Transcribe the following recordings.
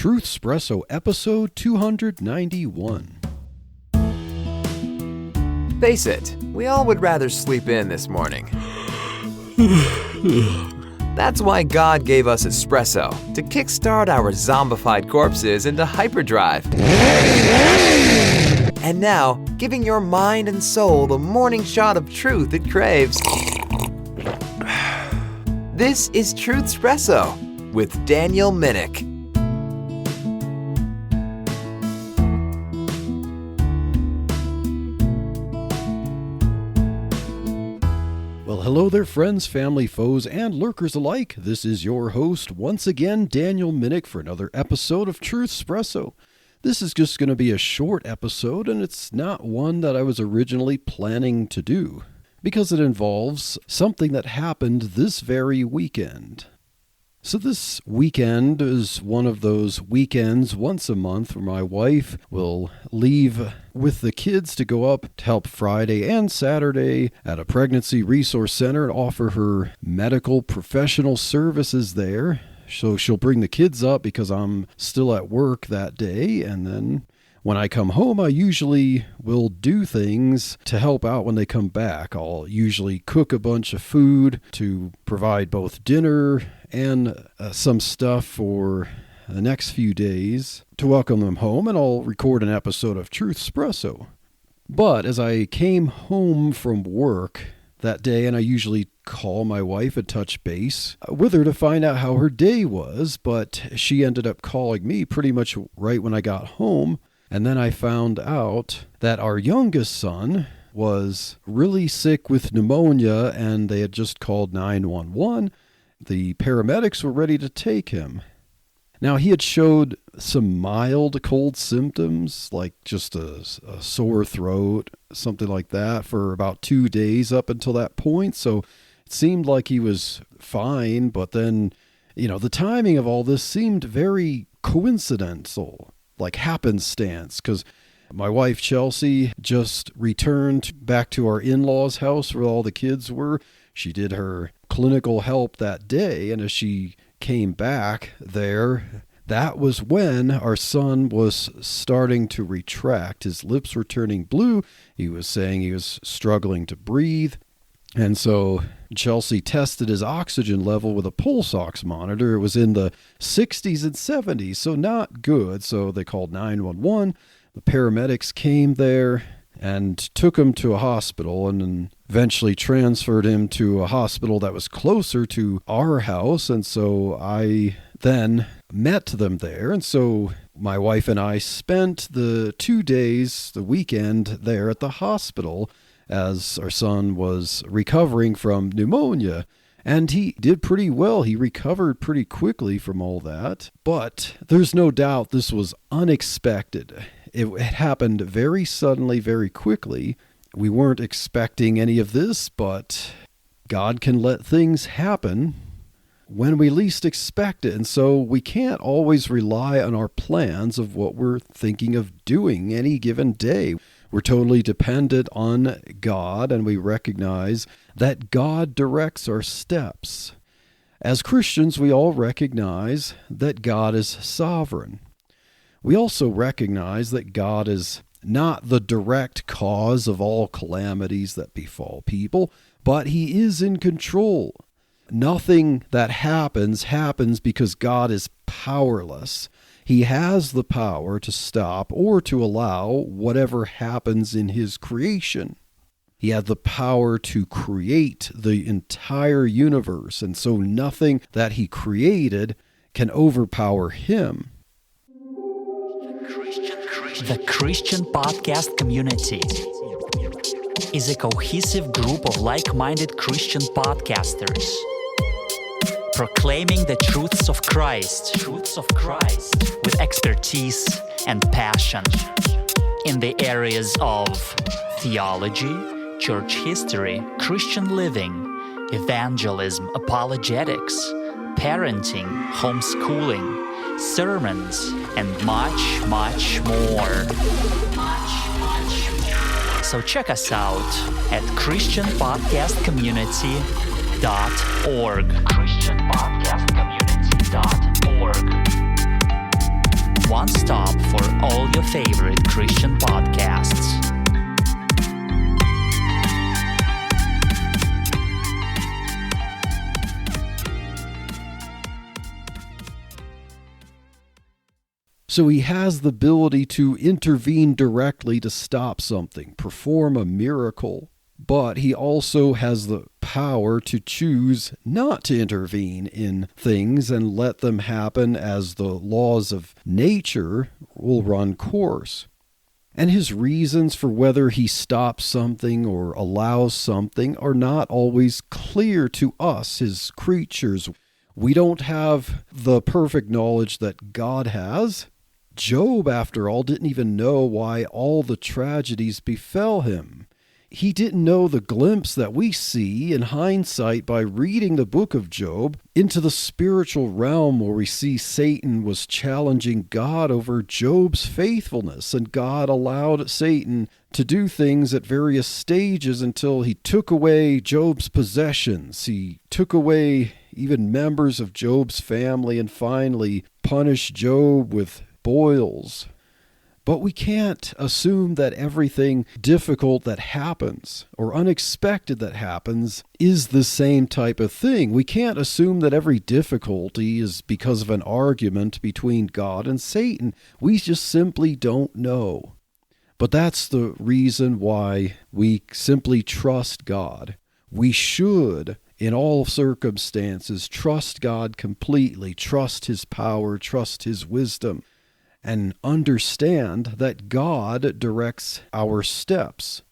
Truth Espresso episode 291. Face it, we all would rather sleep in this morning. That's why God gave us espresso, to kickstart our zombified corpses into hyperdrive. And now, giving your mind and soul the morning shot of truth it craves. This is Truth Espresso with Daniel Minnick. Hello there, friends, family, foes, and lurkers alike. This is your host, once again, Daniel Minnick, for another episode of Truth Espresso. This is just going to be a short episode, and it's not one that I was originally planning to do, because it involves something that happened this very weekend. So this weekend is one of those weekends once a month where my wife will leave with the kids to go up to help Friday and Saturday at a pregnancy resource center and offer her medical professional services there. So she'll bring the kids up because I'm still at work that day, and then when I come home, I usually will do things to help out when they come back. I'll usually cook a bunch of food to provide both dinner and some stuff for the next few days to welcome them home, and I'll record an episode of Truth Espresso. But as I came home from work that day, and I usually call my wife and touch base with her to find out how her day was, but she ended up calling me pretty much right when I got home. And then I found out that our youngest son was really sick with pneumonia, and they had just called 911. The paramedics were ready to take him. Now, he had showed some mild cold symptoms, like just a sore throat, something like that, for about 2 days up until that point. So it seemed like he was fine, but then, the timing of all this seemed very coincidental. Like happenstance, because my wife Chelsea just returned back to our in-laws' house where all the kids were. She did her clinical help that day, and as she came back there, that was when our son was starting to retract. His lips were turning blue. He was saying he was struggling to breathe. And so Chelsea tested his oxygen level with a pulse ox monitor. It was in the 60s and 70s, so not good. So they called 911. The paramedics came there and took him to a hospital, and then eventually transferred him to a hospital that was closer to our house. And so I then met them there. And so my wife and I spent the 2 days, the weekend, there at the hospital as our son was recovering from pneumonia. And he did pretty well. He recovered pretty quickly from all that. But there's no doubt this was unexpected. It happened very suddenly, very quickly. We weren't expecting any of this, but God can let things happen when we least expect it. And so we can't always rely on our plans of what we're thinking of doing any given day. We're totally dependent on God, and we recognize that God directs our steps. As Christians, we all recognize that God is sovereign. We also recognize that God is not the direct cause of all calamities that befall people, but He is in control. Nothing that happens because God is powerless. He has the power to stop or to allow whatever happens in His creation. He had the power to create the entire universe, and so nothing that He created can overpower Him. The Christian podcast community is a cohesive group of like-minded Christian podcasters proclaiming the truths of Christ with expertise and passion in the areas of theology, church history, Christian living, evangelism, apologetics, parenting, homeschooling, sermons, and much, much more. So check us out at christianpodcastcommunity.org. christianpodcastcommunity.org. one stop for all your favorite Christian podcasts. So he has the ability to intervene directly to stop something, perform a miracle, but he also has the power to choose not to intervene in things and let them happen as the laws of nature will run course. And his reasons for whether he stops something or allows something are not always clear to us, his creatures. We don't have the perfect knowledge that God has. Job, after all, didn't even know why all the tragedies befell him. He didn't know the glimpse that we see in hindsight by reading the book of Job into the spiritual realm where we see Satan was challenging God over Job's faithfulness, and God allowed Satan to do things at various stages until he took away Job's possessions. He took away even members of Job's family and finally punished Job with boils. But we can't assume that everything difficult that happens or unexpected that happens is the same type of thing. We can't assume that every difficulty is because of an argument between God and Satan. We just simply don't know. But that's the reason why we simply trust God. We should, in all circumstances, trust God completely, trust His power, trust His wisdom, and understand that God directs our steps.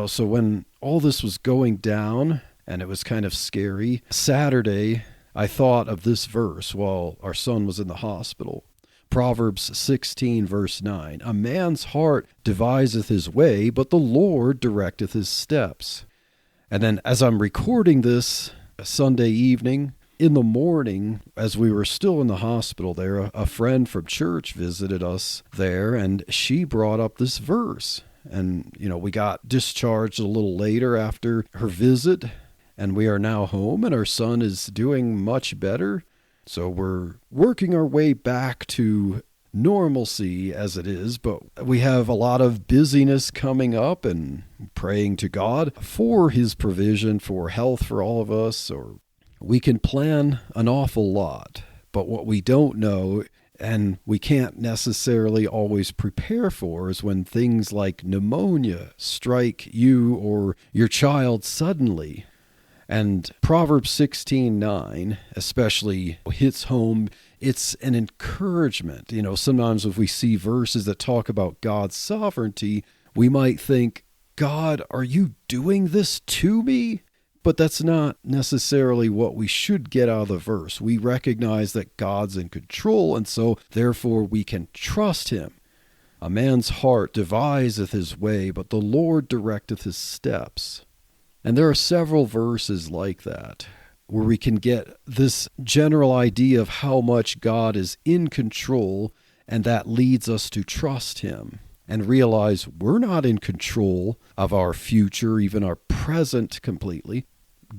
So when all this was going down, and it was kind of scary, Saturday, I thought of this verse while our son was in the hospital. Proverbs 16, verse 9, "A man's heart deviseth his way, but the Lord directeth his steps." And then as I'm recording this Sunday evening, in the morning, as we were still in the hospital there, a friend from church visited us there, and she brought up this verse. And, we got discharged a little later after her visit, and we are now home, and our son is doing much better. So we're working our way back to normalcy as it is, but we have a lot of busyness coming up and praying to God for His provision for health for all of us. Or we can plan an awful lot, but what we don't know and we can't necessarily always prepare for is when things like pneumonia strike you or your child suddenly. And Proverbs 16:9 especially hits home. It's an encouragement. Sometimes if we see verses that talk about God's sovereignty, we might think, God, are you doing this to me? But that's not necessarily what we should get out of the verse. We recognize that God's in control, and so therefore we can trust Him. A man's heart deviseth his way, but the Lord directeth his steps. And there are several verses like that, where we can get this general idea of how much God is in control, and that leads us to trust Him and realize we're not in control of our future, even our present completely.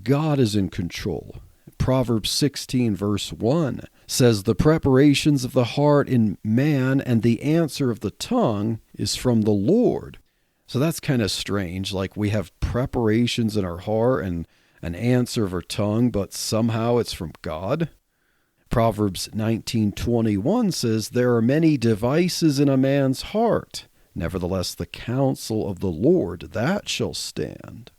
God is in control. Proverbs 16 verse 1 says, "The preparations of the heart in man and the answer of the tongue is from the Lord." So that's kind of strange. Like we have preparations in our heart and an answer of our tongue, but somehow it's from God. Proverbs 19:21 says, "There are many devices in a man's heart. Nevertheless, the counsel of the Lord, that shall stand."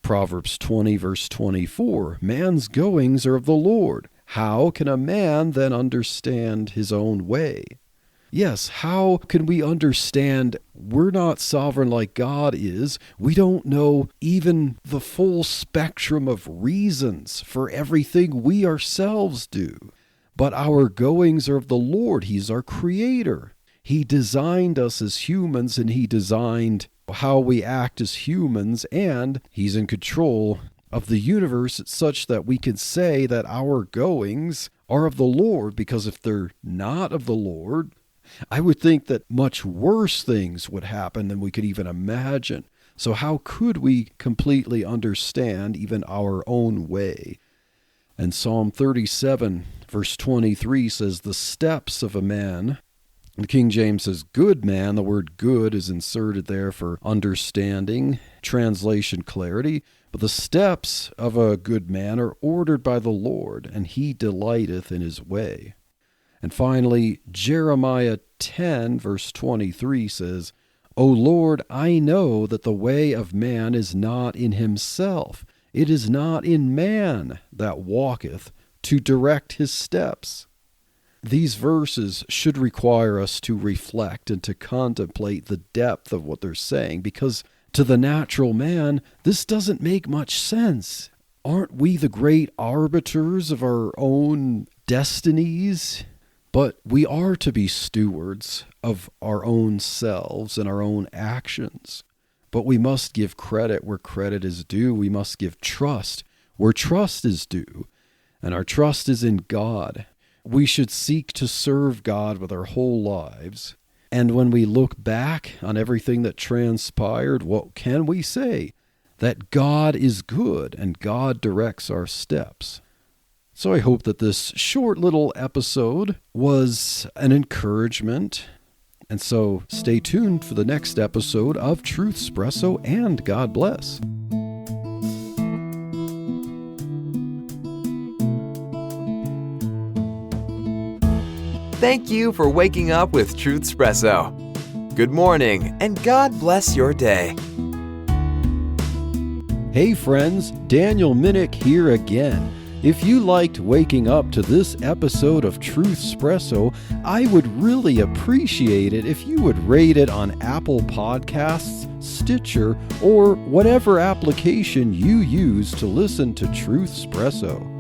Proverbs 20, verse 24, "Man's goings are of the Lord. How can a man then understand his own way?" Yes, how can we understand we're not sovereign like God is? We don't know even the full spectrum of reasons for everything we ourselves do. But our goings are of the Lord. He's our creator. He designed us as humans, and He designed how we act as humans, and He's in control of the universe such that we can say that our goings are of the Lord, because if they're not of the Lord, I would think that much worse things would happen than we could even imagine. So how could we completely understand even our own way? And Psalm 37, verse 23 says, "The steps of a man The King James says good man. The word good is inserted there for understanding, translation clarity. But the steps of a good man are ordered by the Lord, and he delighteth in his way. And finally, Jeremiah 10, verse 23 says, O Lord, I know that the way of man is not in himself. It is not in man that walketh to direct his steps. These verses should require us to reflect and to contemplate the depth of what they're saying, because to the natural man, this doesn't make much sense. Aren't we the great arbiters of our own destinies? But we are to be stewards of our own selves and our own actions. But we must give credit where credit is due. We must give trust where trust is due. And our trust is in God. We should seek to serve God with our whole lives. And when we look back on everything that transpired, what can we say? That God is good and God directs our steps. So I hope that this short little episode was an encouragement. And so stay tuned for the next episode of Truth Espresso, and God bless. Thank you for waking up with Truth Espresso. Good morning, and God bless your day. Hey friends, Daniel Minnick here again. If you liked waking up to this episode of Truth Espresso, I would really appreciate it if you would rate it on Apple Podcasts, Stitcher, or whatever application you use to listen to Truth Espresso.